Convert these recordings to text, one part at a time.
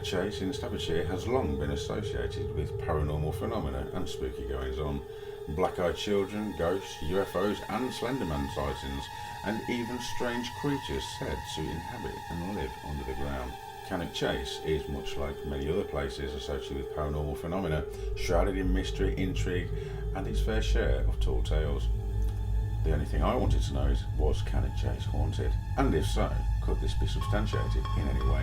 Cannock Chase in Staffordshire has long been associated with paranormal phenomena and spooky goings on. Black-eyed children, ghosts, UFOs and Slenderman sightings, and even strange creatures said to inhabit and live under the ground. Cannock Chase is, much like many other places associated with paranormal phenomena, shrouded in mystery, intrigue and its fair share of tall tales. The only thing I wanted to know is, was Cannock Chase haunted? And if so, could this be substantiated in any way?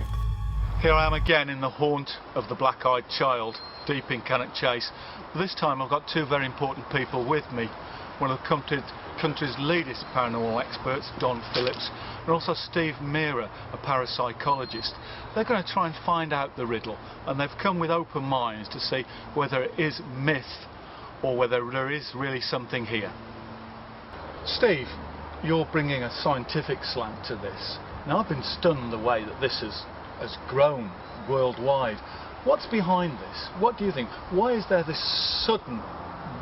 Here I am again in the haunt of the black-eyed child, deep in Cannock Chase. This time I've got two very important people with me. One of the country's leading paranormal experts, Don Phillips, and also Steve Meara, a parapsychologist. They're going to try and find out the riddle, and they've come with open minds to see whether it is myth or whether there is really something here. Steve, you're bringing a scientific slant to this. Now, I've been stunned the way that this has grown worldwide. What's behind this? What do you think? Why is there this sudden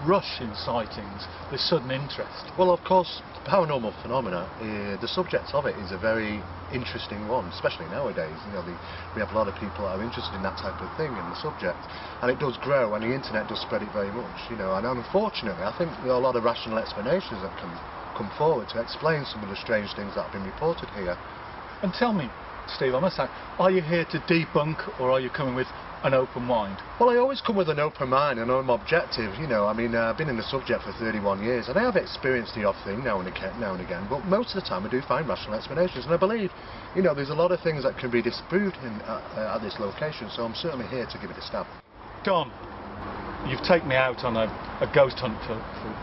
rush in sightings, this sudden interest? Well, of course, paranormal phenomena, the subject of it is a very interesting one, especially nowadays. You know, we have a lot of people that are interested in that type of thing, in the subject, and it does grow, and the internet does spread it very much. You know, and unfortunately, I think there are a lot of rational explanations that can come forward to explain some of the strange things that have been reported here. And tell me, Steve, I must say, are you here to debunk, or are you coming with an open mind? Well, I always come with an open mind and I'm objective, you know. I mean, I've been in the subject for 31 years and I have experienced the odd thing now and again, but most of the time I do find rational explanations, and I believe, you know, there's a lot of things that can be disproved at this location, so I'm certainly here to give it a stab. Don, you've taken me out on a ghost hunt,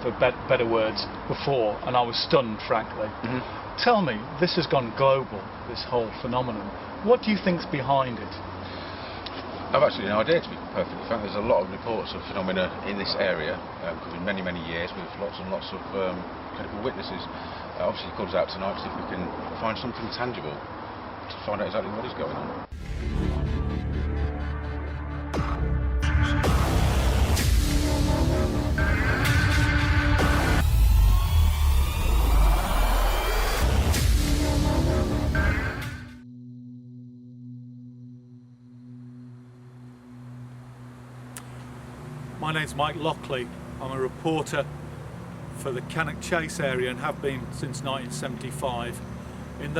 for better words, before, and I was stunned, frankly. Tell me, this has gone global, this whole phenomenon. What do you think's behind it? I've actually no idea, to be perfectly frank. There's a lot of reports of phenomena in this area, covering many years, with lots and lots of credible witnesses. Obviously he calls out tonight to see if we can find something tangible to find out exactly what is going on. My name's Mike Lockley. I'm a reporter for the Cannock Chase area and have been since 1975. In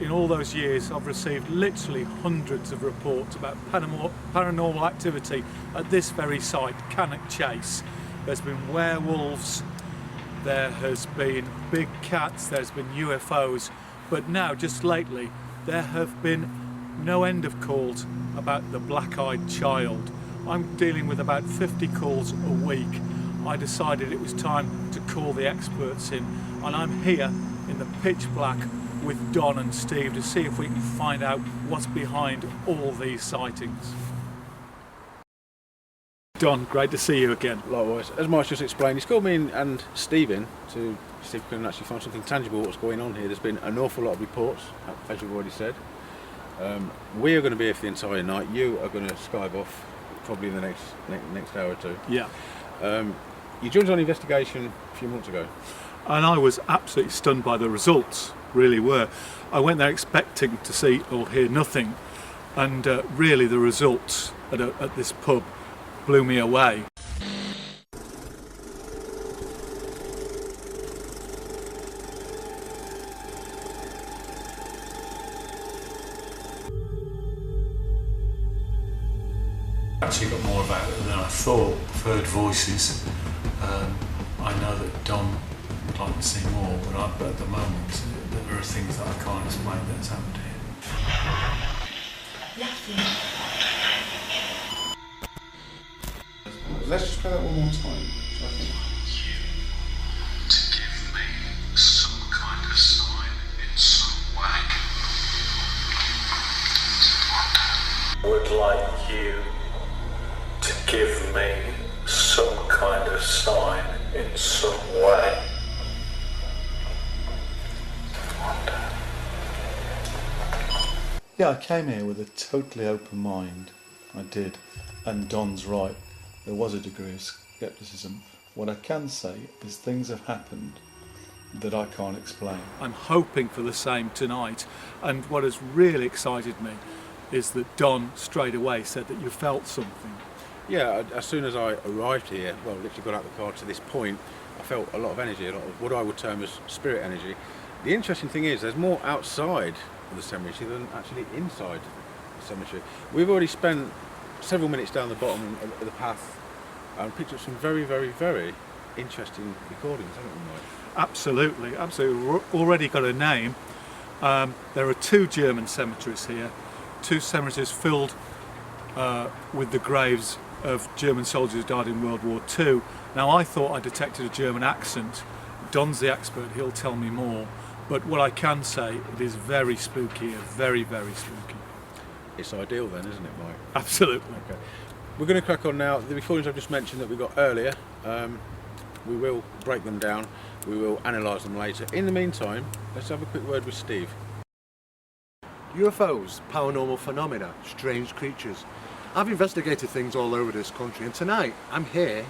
all those years I've received literally hundreds of reports about paranormal activity at this very site, Cannock Chase. There's been werewolves, there has been big cats, there's been UFOs, but now, just lately, there have been no end of calls about the black-eyed child. I'm dealing with about 50 calls a week. I decided it was time to call the experts in, and I'm here in the pitch black with Don and Steve to see if we can find out what's behind all these sightings. Don, great to see you again. Likewise. As Mike's just explained, he's called me in and Steve in to see if we can actually find something tangible what's going on here. There's been an awful lot of reports, as you've already said. We are going to be here for the entire night. You are going to skive off probably in the next hour or two. Yeah. You joined on investigation a few months ago. And I was absolutely stunned by the results, really were. I went there expecting to see or hear nothing, and really the results at this pub blew me away. Actually got more about it than I thought. I've heard voices. I know that Don would like to see more, but at the moment there are things that I can't explain that's happened here. Let's just play that one more time. To give me some kind of sign in some way. I would like you to give me some kind of sign in some way. Yeah, I came here with a totally open mind. I did. And Don's right. There was a degree of scepticism. What I can say is things have happened that I can't explain. I'm hoping for the same tonight, and what has really excited me is that Don straight away said that you felt something. Yeah, as soon as I arrived here, well, literally got out the car to this point, I felt a lot of energy, a lot of what I would term as spirit energy. The interesting thing is there's more outside of the cemetery than actually inside the cemetery. We've already spent several minutes down the bottom of the path and picked up some very, very, very interesting recordings, haven't we, Mike? Absolutely, absolutely. We've already got a name. There are 2 German cemeteries here, 2 cemeteries filled with the graves of German soldiers who died in World War II. Now, I thought I detected a German accent. Don's the expert, he'll tell me more. But what I can say, it is very spooky here, very, very spooky. It's ideal then, isn't it, Mike? Absolutely. Okay. We're going to crack on now. The recordings I've just mentioned that we got earlier, we will break them down, we will analyse them later. In the meantime, let's have a quick word with Steve. UFOs, paranormal phenomena, strange creatures. I've investigated things all over this country, and tonight I'm here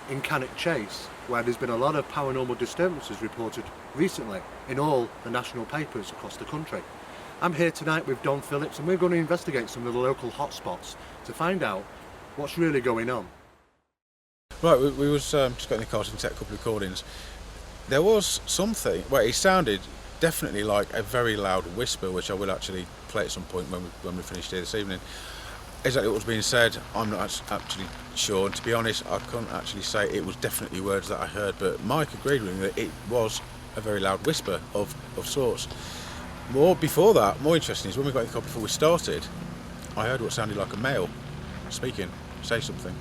in Cannock Chase, where there's been a lot of paranormal disturbances reported recently in all the national papers across the country. I'm here tonight with Don Phillips, and we're going to investigate some of the local hotspots to find out what's really going on. Right, we was just getting the car to take a couple of recordings. There was something, well, it sounded definitely like a very loud whisper, which I will actually play at some point when we finished here this evening. Exactly what was being said, I'm not actually sure, and to be honest, I couldn't actually say it was definitely words that I heard, but Mike agreed with me that it was a very loud whisper of sorts. Before that, more interesting is when we got in the car before we started, I heard what sounded like a male speaking, say something.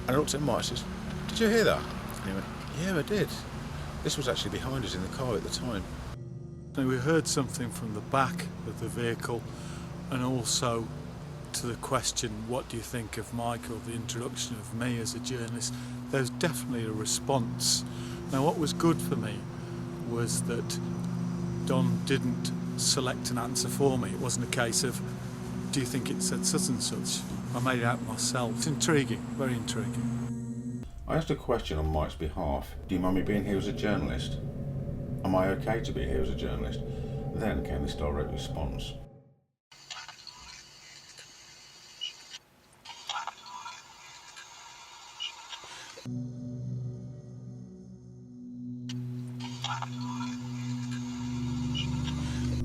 And I looked at Mike and says, "Did you hear that?" And he went, "Yeah, I did." This was actually behind us in the car at the time. Now, we heard something from the back of the vehicle, and also to the question, what do you think of Michael, the introduction of me as a journalist, there's definitely a response. Now, what was good for me was that Don didn't select an answer for me. It wasn't a case of, do you think it said such and such? I made it out myself. It's intriguing, very intriguing. I asked a question on Mike's behalf. Do you mind me being here as a journalist? Am I okay to be here as a journalist? Then came this direct response.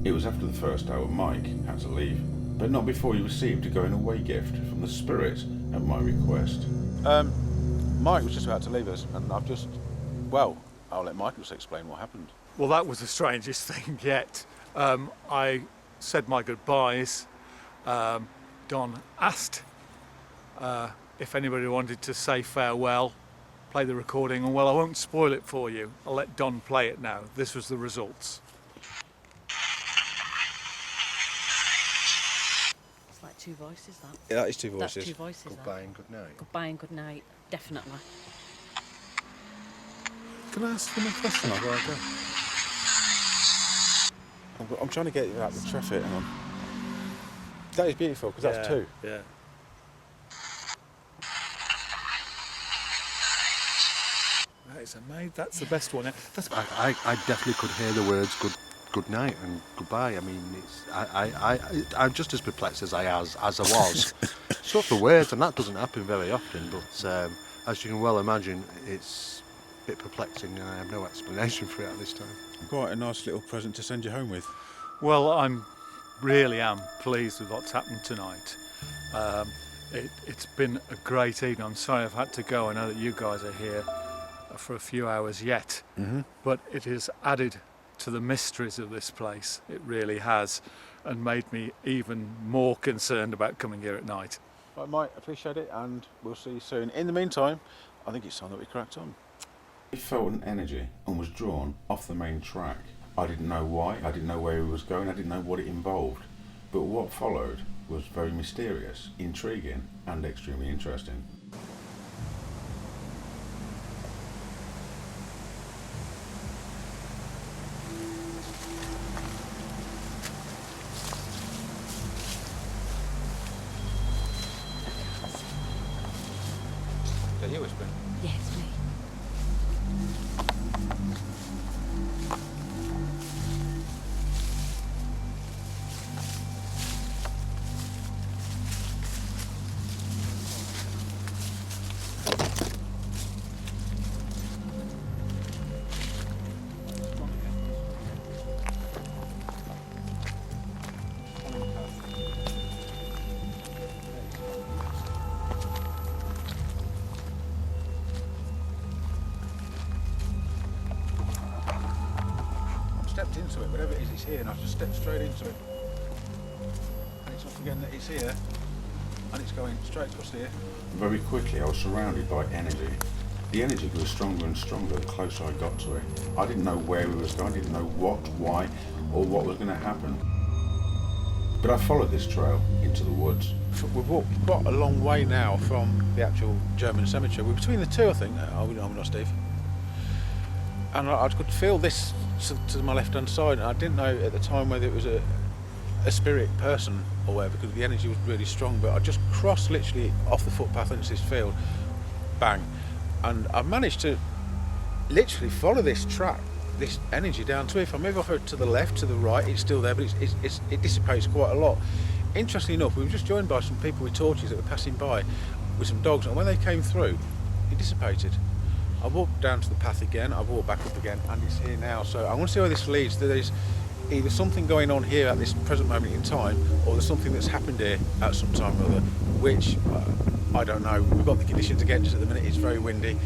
It was after the first hour Mike had to leave, but not before he received a going away gift from the spirit at my request. Mike was just about to leave us, and I'll let Michael just explain what happened. Well, that was the strangest thing yet. I said my goodbyes. Don asked if anybody wanted to say farewell, play the recording, and well, I won't spoil it for you. I'll let Don play it now. This was the results. It's like 2 voices, that. Yeah, that is 2 voices. That's 2 voices, Goodbye that. and good night. Goodbye and good night, definitely. Can I ask them a question? I'm trying to get you out of the traffic. Hang on. That is beautiful, because that's 2. Yeah. That is amazing. That's the best one. That's I definitely could hear the words good night and goodbye. I mean, I'm just as perplexed as I was. So for words, and that doesn't happen very often, but as you can well imagine, it's a bit perplexing, and I have no explanation for it at this time. Quite a nice little present to send you home with. Well, I'm really am pleased with what's happened tonight. It's been a great evening. I'm sorry I've had to go. I know that you guys are here for a few hours yet, but it has added to the mysteries of this place. It really has, and made me even more concerned about coming here at night. Right, Mike, appreciate it, and we'll see you soon. In the meantime, I think it's time that we cracked on. He felt an energy and was drawn off the main track. I didn't know why, I didn't know where he was going, I didn't know what it involved. But what followed was very mysterious, intriguing, and extremely interesting. Is that you whispering? Yes, me. stepped into it, whatever it is, it's here, and I've just stepped straight into it. And it's not forgetting that it's here, and it's going straight across here. Very quickly, I was surrounded by energy. The energy grew stronger and stronger the closer I got to it. I didn't know where it was going, I didn't know what, why, or what was going to happen. But I followed this trail into the woods. We've walked quite a long way now from the actual German cemetery. We're between the two, I think. I'm not Steve. And I could feel this to my left-hand side, and I didn't know at the time whether it was a spirit person or whatever, because the energy was really strong. But I just crossed literally off the footpath into this field, bang, and I managed to literally follow this track, this energy down to it. If I move off it to the left, to the right, it's still there, but it dissipates quite a lot. Interestingly enough, we were just joined by some people with torches that were passing by with some dogs, and when they came through, it dissipated. I walked down to the path again, I walked back up again, and it's here now. So I want to see where this leads. There's either something going on here at this present moment in time, or there's something that's happened here at some time or other, which I don't know. We've got the conditions against us at the minute, it's very windy,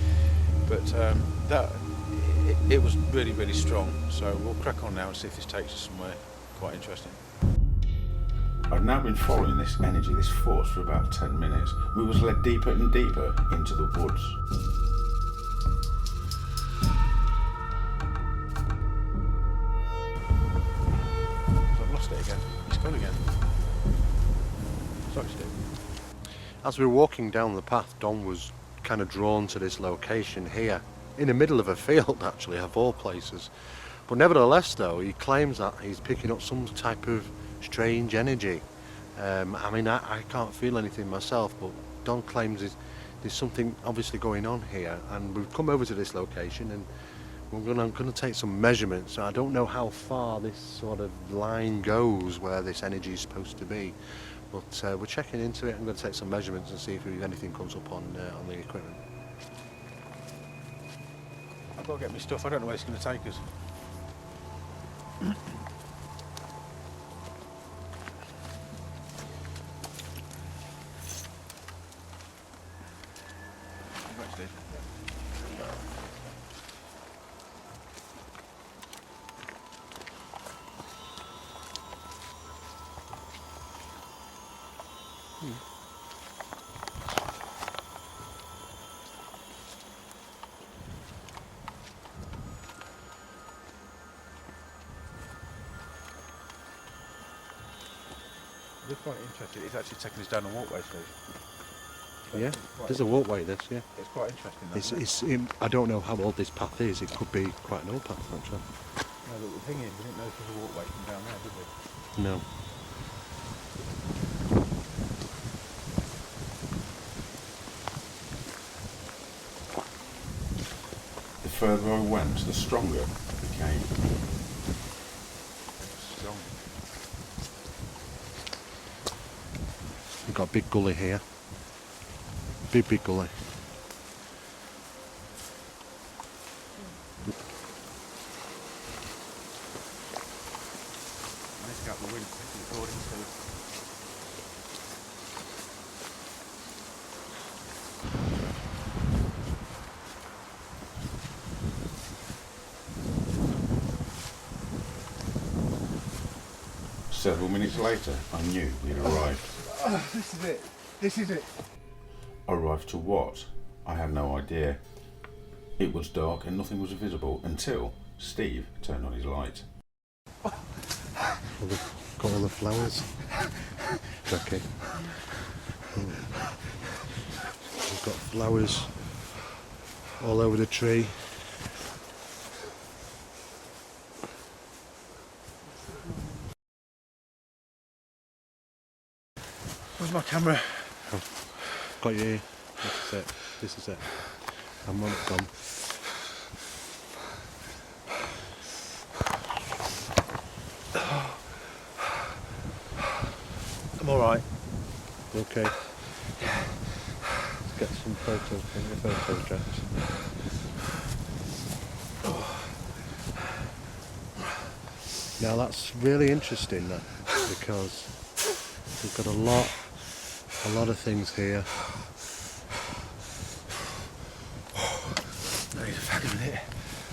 but it was really, really strong. So we'll crack on now and see if this takes us somewhere quite interesting. I'd now been following this energy, this force, for about 10 minutes. We was led deeper and deeper into the woods. I've lost it again. It's gone again. Sorry, Steve. As we were walking down the path, Don was kind of drawn to this location here, in the middle of a field actually, of all places. But nevertheless though, he claims that he's picking up some type of strange energy. I mean, I can't feel anything myself, but Don claims there's something obviously going on here, and we've come over to this location and I'm going to take some measurements. I don't know how far this sort of line goes where this energy is supposed to be, but we're checking into it. I'm going to take some measurements and see if anything comes up on the equipment. I've got to get my stuff. I don't know where it's going to take us. We're quite interested. It's actually taking us down a walkway, Steve. Yeah, there's a walkway. This, yeah. It's quite interesting. It's I don't know how old this path is. It could be quite an old path actually. No, but the thing is, we didn't know if there was a walkway from down there, did we? No. The further I went, the stronger it became. Strong. We've got a big gully here. Big gully. Let's get the wind according to. Several minutes later, I knew we'd arrived. Oh, this is it. This is it. Arrived to what? I had no idea. It was dark and nothing was visible until Steve turned on his light. Got all the flowers. Okay. We've got flowers all over the tree. Where's my camera? Oh, got you here. This is it. This is it. I'm gone. I'm alright. Okay. Let's get some photos draft. Now that's really interesting that, because we've got a lot of things here. I need a fag in here.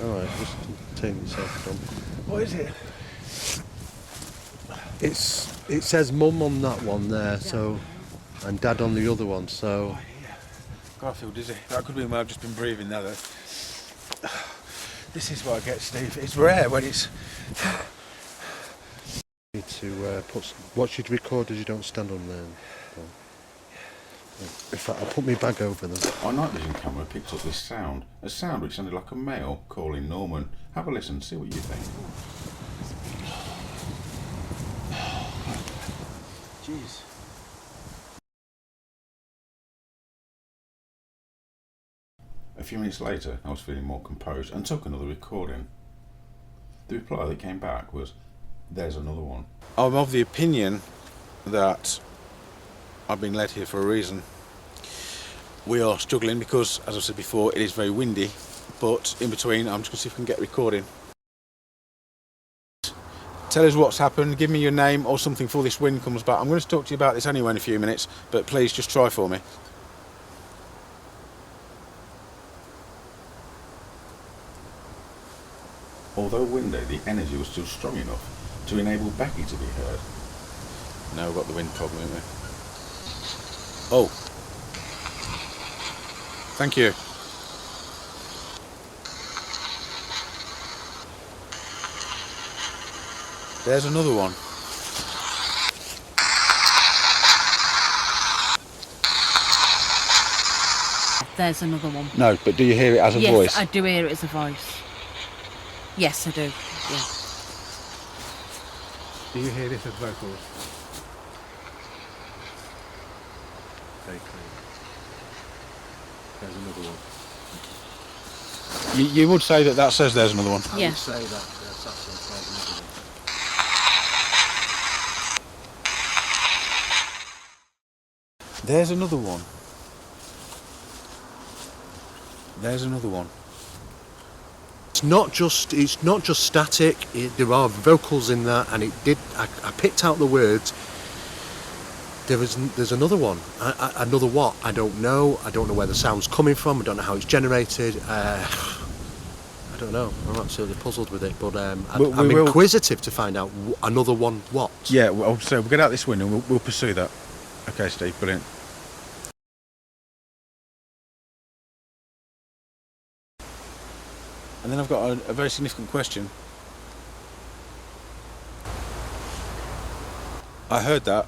Alright, just contain yourself, Tom. What is it? It says Mum on that one there, so, and Dad on the other one. So. God, I feel dizzy. That could be where I've just been breathing now, though. This is what I get, Steve. It's rare when it's... Need to watch it record as you don't stand on there. In fact, I'll put my bag over them. Our night vision camera picked up this sound, a sound which sounded like a male calling Norman. Have a listen, see what you think. Jeez. A few minutes later, I was feeling more composed and took another recording. The reply that came back was, "There's another one." I'm of the opinion that I've been led here for a reason. We are struggling because, as I said before, it is very windy, but in between I'm just going to see if we can get recording. Tell us what's happened, give me your name or something before this wind comes back. I'm going to talk to you about this anyway in a few minutes, but please just try for me. Although windy, the energy was still strong enough to enable Becky to be heard. Now we've got the wind problem, haven't we? Oh. Thank you. There's another one. There's another one. No, but do you hear it as a Yes, voice? I do hear it as a voice. Yes, I do. Yeah. Do you hear this as vocals? Very clean. There's another one. You would say that says there's another one? I Yeah. would say that. Yes, that's there's another one. There's another one. There's another one. It's not just static. There are vocals in that, and I picked out the words. There's another one. Another what? I don't know. I don't know where the sound's coming from. I don't know how it's generated. I don't know. I'm absolutely puzzled with it. But I'm inquisitive to find out another one what. Yeah, well, so we'll get out this window and we'll pursue that. Okay, Steve, brilliant. And then I've got a very significant question. I heard that.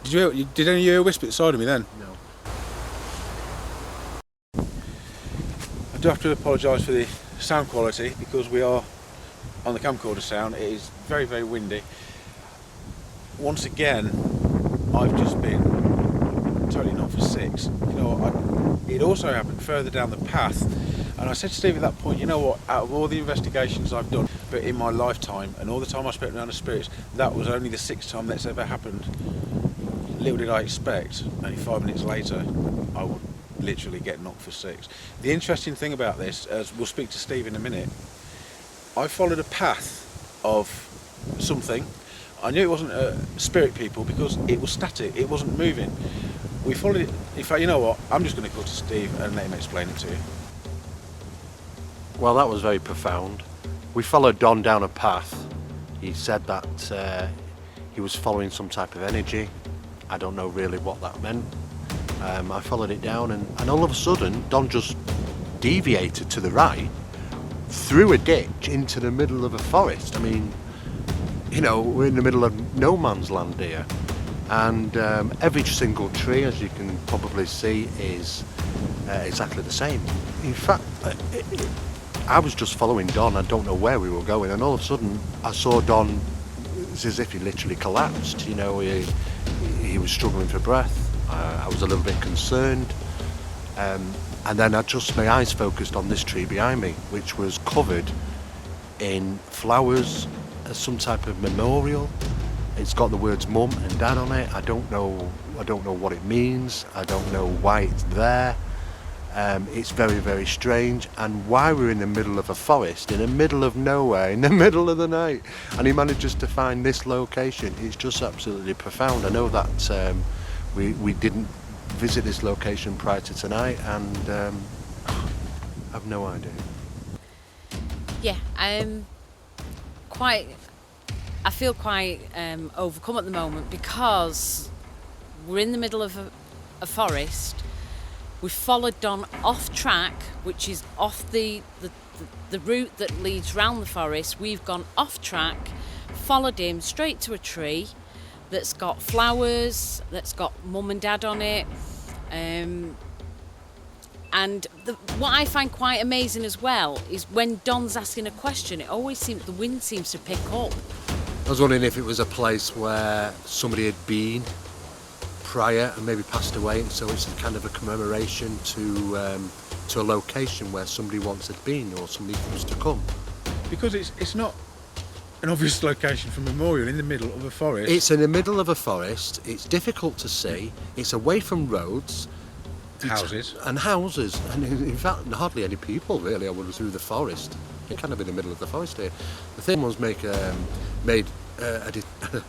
Did any of you hear a whisper at the side of me then? No. I do have to apologise for the sound quality because we are on the camcorder sound. It is very, very windy. Once again, I've just been totally not for six. You know, it also happened further down the path. And I said to Steve at that point, you know what, out of all the investigations I've done, but in my lifetime, and all the time I spent around the spirits, that was only the sixth time that's ever happened. Little did I expect, only 5 minutes later, I would literally get knocked for six. The interesting thing about this, as we'll speak to Steve in a minute, I followed a path of something. I knew it wasn't spirit people because it was static, it wasn't moving. We followed it. In fact, you know what, I'm just going to go to Steve and let him explain it to you. Well, that was very profound. We followed Don down a path. He said that he was following some type of energy. I don't know really what that meant. I followed it down and all of a sudden Don just deviated to the right through a ditch into the middle of a forest. I mean, you know, we're in the middle of no man's land here. And every single tree, as you can probably see, is exactly the same. In fact, I was just following Don. I don't know where we were going, and all of a sudden I saw Don. It's as if he literally collapsed. You know, he was struggling for breath. I was a little bit concerned, and then my eyes focused on this tree behind me, which was covered in flowers as some type of memorial. It's got the words Mum and Dad on it. I don't know what it means. I don't know why it's there. It's very, very strange, and why we're in the middle of a forest, in the middle of nowhere, in the middle of the night, and he manages to find this location. It's just absolutely profound. I know that we didn't visit this location prior to tonight, and I've no idea. Yeah, feel quite overcome at the moment because we're in the middle of a forest. We've followed Don off track, which is off the route that leads round the forest. We've gone off track, followed him straight to a tree that's got flowers, that's got mum and dad on it. And what I find quite amazing as well is when Don's asking a question, the wind seems to pick up. I was wondering if it was a place where somebody had been prior and maybe passed away, and so it's a kind of a commemoration to a location where somebody once had been or somebody used to come. Because it's not an obvious location for memorial in the middle of a forest. It's in the middle of a forest, it's difficult to see, it's away from roads. Houses. And in fact hardly any people really. I was through the forest. You're kind of in the middle of the forest here. The thing was made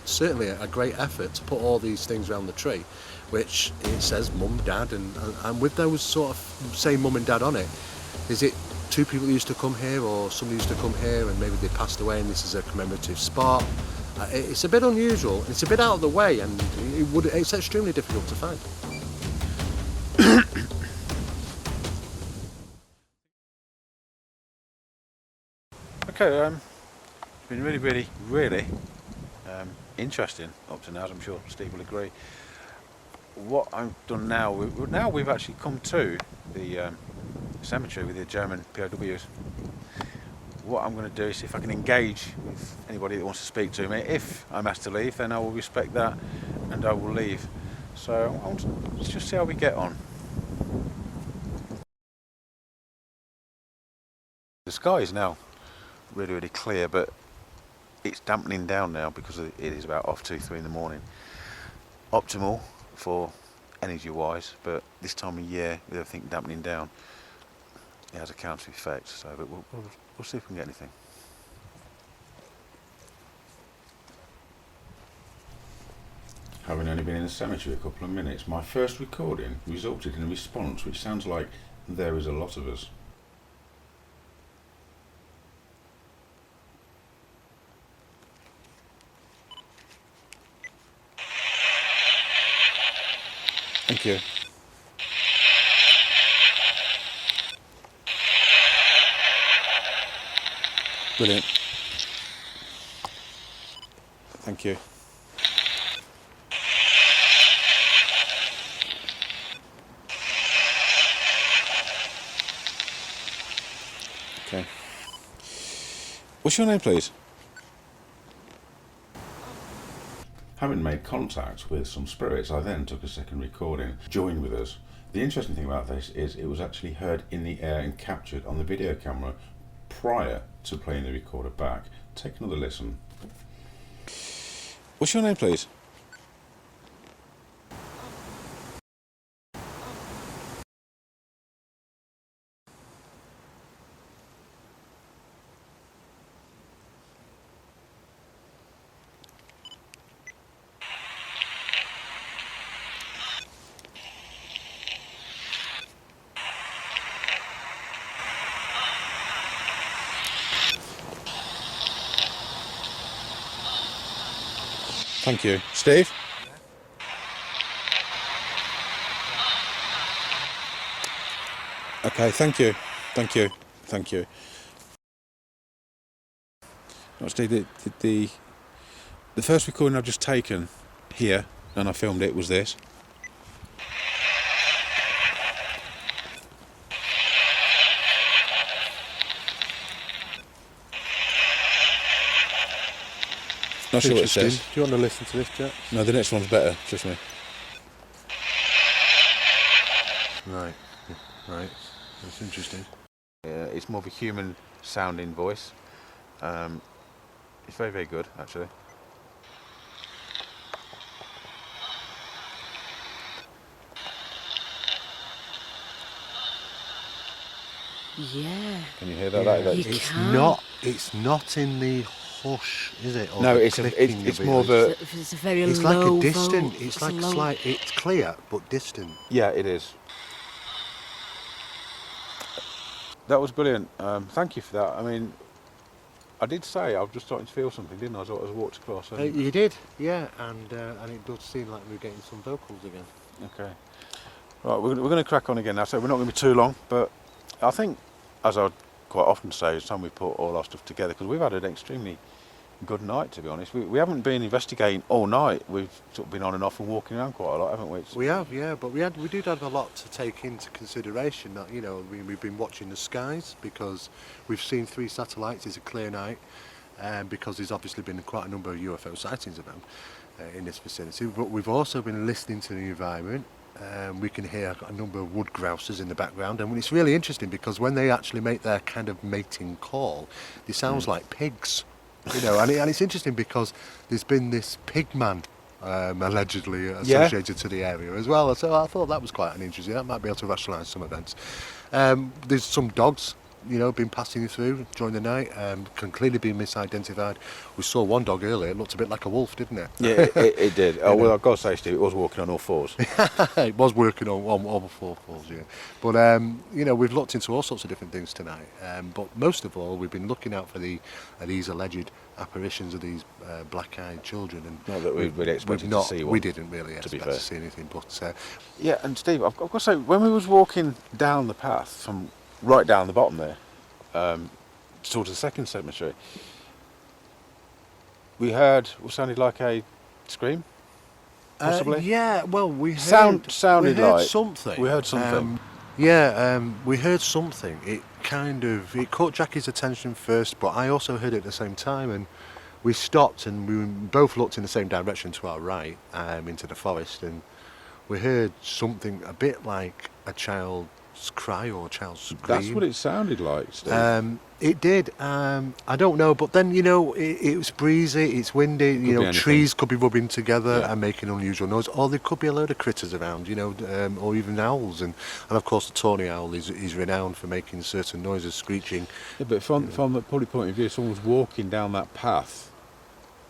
certainly a great effort to put all these things around the tree, which it says mum, dad, and with those sort of say mum and dad on it, is it two people who used to come here or somebody used to come here and maybe they passed away and this is a commemorative spot? It's a bit unusual, it's a bit out of the way, and it's extremely difficult to find. Okay, it's been really interesting up to now, as I'm sure Steve will agree. What I've done now, we've actually come to the cemetery with the German POWs. What I'm going to do is see if I can engage with anybody that wants to speak to me. If I'm asked to leave, then I will respect that and I will leave. So let's just see how we get on. The sky is now really clear, but it's dampening down now because it is about 2-3 in the morning. Optimal for energy wise, but this time of year with everything dampening down, it has a counter effect. So but we'll see if we can get anything. Having only been in the cemetery a couple of minutes, my first recording resulted in a response which sounds like there is a lot of us. Thank you. Brilliant. Thank you. Okay. What's your name, please? Having made contact with some spirits, I then took a second recording. Join with us. The interesting thing about this is it was actually heard in the air and captured on the video camera prior to playing the recorder back. Take another listen. What's your name, please? Thank you. Steve? Okay, thank you. Thank you. Thank you. No, Steve, the first recording I've just taken here, and I filmed it, was this. Not sure what it says. Do you want to listen to this, Jack? No, the next one's better, trust me. Right. That's interesting. It's more of a human sounding voice. It's very good, actually. Yeah. Can you hear that? You It's can. not. It's not in the hush, is it? Or No, the it's clicking more of a. It's a very It's low like a distant. vote. It's a like low- slight. It's clear but distant. Yeah, it is. That was brilliant. Thank you for that. I mean, I did say I was just starting to feel something, didn't I? As I walked across. And You did, yeah, and it does seem like we're getting some vocals again. okay. Right, we're going to crack on again now, so we're not going to be too long, but I think, as I quite often say, it's time we put all our stuff together, because we've had an extremely good night, to be honest. We haven't been investigating all night. We've sort of been on and off and walking around quite a lot, haven't we? We have, yeah, but we did have a lot to take into consideration. That, you know, we've been watching the skies because we've seen 3 satellites. It's a clear night, because there's obviously been quite a number of UFO sightings around in this vicinity. But we've also been listening to the environment. We can hear a number of wood grousers in the background, and it's really interesting because when they actually make their kind of mating call, it sounds like pigs. You know, and it's interesting because there's been this pig man allegedly associated to the area as well. So I thought that was quite an interesting. That might be able to rationalise some events. There's some dogs, you know, been passing through during the night, can clearly be misidentified. We saw one dog earlier. It looked a bit like a wolf, didn't it? Yeah, it did. Oh, well, I've got to say, Steve, it was walking on all fours. It was working on all 4 fours, yeah. But you know, we've looked into all sorts of different things tonight. But most of all, we've been looking out for these alleged apparitions of these black-eyed children. And not that we've really expected to see one. We didn't really expect to see anything. But yeah, and Steve, I've got to say, when we was walking down the path from right down the bottom there, towards the second cemetery, we heard what sounded like a scream, possibly. Yeah, well, we heard sounded we heard like something. We heard something. We heard something. It caught Jackie's attention first, but I also heard it at the same time, and we stopped and we both looked in the same direction to our right, into the forest, and we heard something a bit like a child's cry or a child's scream. That's what it sounded like, Steve. It did. I don't know, but then, you know, it was breezy, it's windy, you know, trees could be rubbing together and making unusual noise, or there could be a load of critters around, you know, or even owls, and of course the tawny owl is renowned for making certain noises, screeching. Yeah, but from the public point of view, someone was walking down that path.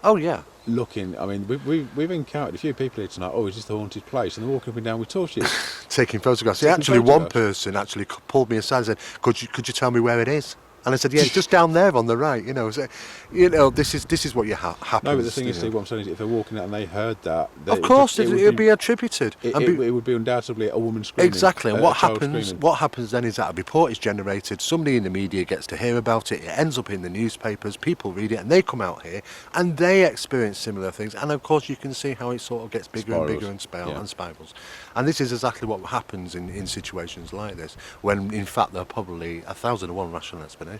Oh yeah. Looking, I mean, we've encountered a few people here tonight. Oh, is this the haunted place? And they're walking up and down with torches, taking photographs. One person actually pulled me aside and said, "Could you tell me where it is?" And I said, "Yeah, it's just down there on the right." You know, so, this is what happens. No, but the thing is, Steve, what I'm saying is, if they're walking out and they heard that, of course it would be attributed. It would be undoubtedly a woman screaming. Exactly. And what happens then is that a report is generated. Somebody in the media gets to hear about it. It ends up in the newspapers. People read it, and they come out here and they experience similar things. And of course, you can see how it sort of gets bigger and bigger and spirals. And this is exactly what happens in situations like this, when in fact there are probably 1,001 rational explanations.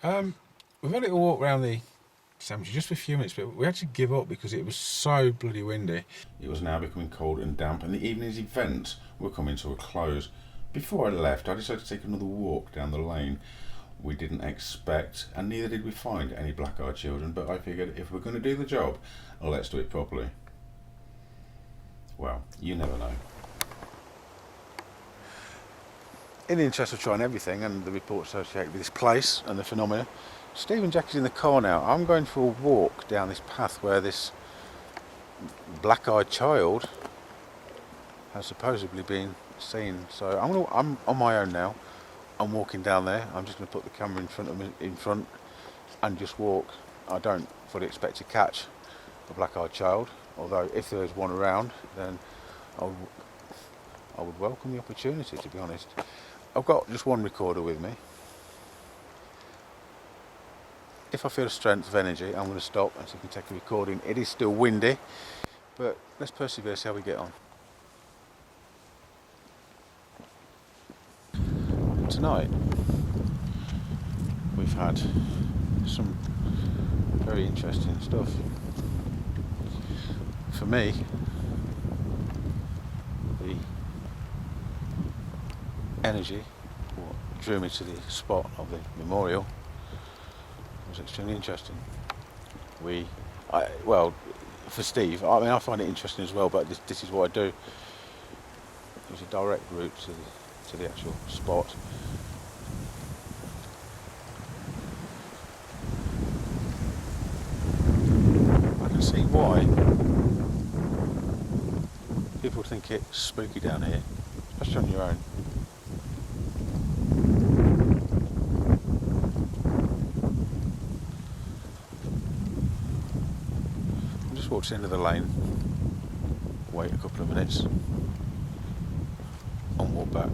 We've had a little walk around the cemetery just for a few minutes, but we had to give up because it was so bloody windy. It was now becoming cold and damp, and the evening's events were coming to a close. Before I left, I decided to take another walk down the lane. We didn't expect, and neither did we find, any black-eyed children, but I figured if we're going to do the job, let's do it properly. Well, you never know. In the interest of trying everything and the reports associated with this place and the phenomena, Steve and Jackie's in the car now. I'm going for a walk down this path where this black-eyed child has supposedly been seen. So I'm on my own now. I'm walking down there. I'm just going to put the camera in front and just walk. I don't fully expect to catch a black-eyed child, although if there's one around, then I would welcome the opportunity, to be honest. I've got just one recorder with me. If I feel a strength of energy, I'm going to stop and see if I can take a recording. It is still windy, but let's persevere, see how we get on. Tonight, we've had some very interesting stuff. For me, the energy what drew me to the spot of the memorial was extremely interesting. Well, for Steve, I mean, I find it interesting as well, but this is what I do. It was a direct route to the actual spot. I can see why people think it's spooky down here, especially on your own. walk to the end of the lane, wait a couple of minutes, and walk back.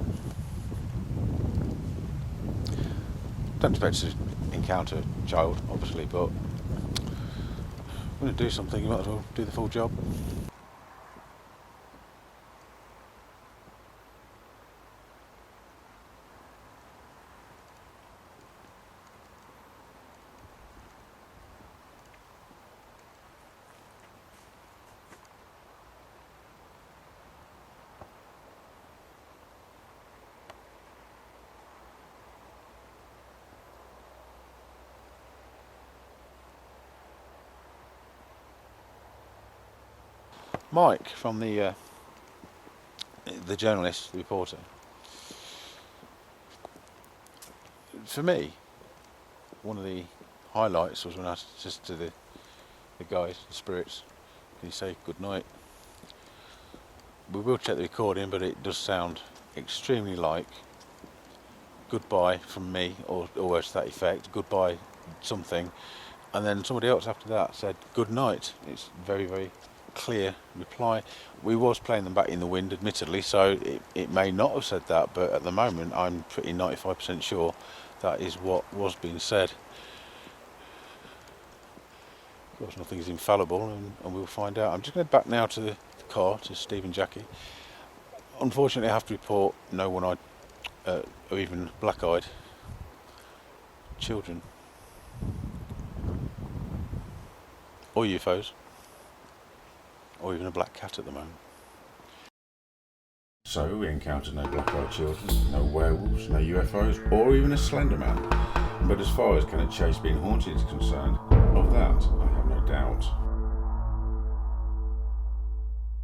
Don't expect to encounter a child, obviously, but if you're going to do something, you might as well do the full job. Mike from the journalist, the reporter. For me, one of the highlights was when I said to the guys, the spirits, can you say good night? We will check the recording, but it does sound extremely like goodbye from me, or words to that effect, goodbye something, and then somebody else after that said good night. It's very, very clear reply. We was playing them back in the wind, admittedly, so it may not have said that, but at the moment I'm pretty 95% sure that is what was being said. Of course, nothing is infallible, and we'll find out. I'm just going back now to the car, to Steve and Jackie. Unfortunately, I have to report no one-eyed or even black-eyed children or UFOs, or even a black cat at the moment. So we encountered no black-eyed children, no werewolves, no UFOs, or even a Slender Man. But as far as Cannock Chase being haunted is concerned, of that I have no doubt.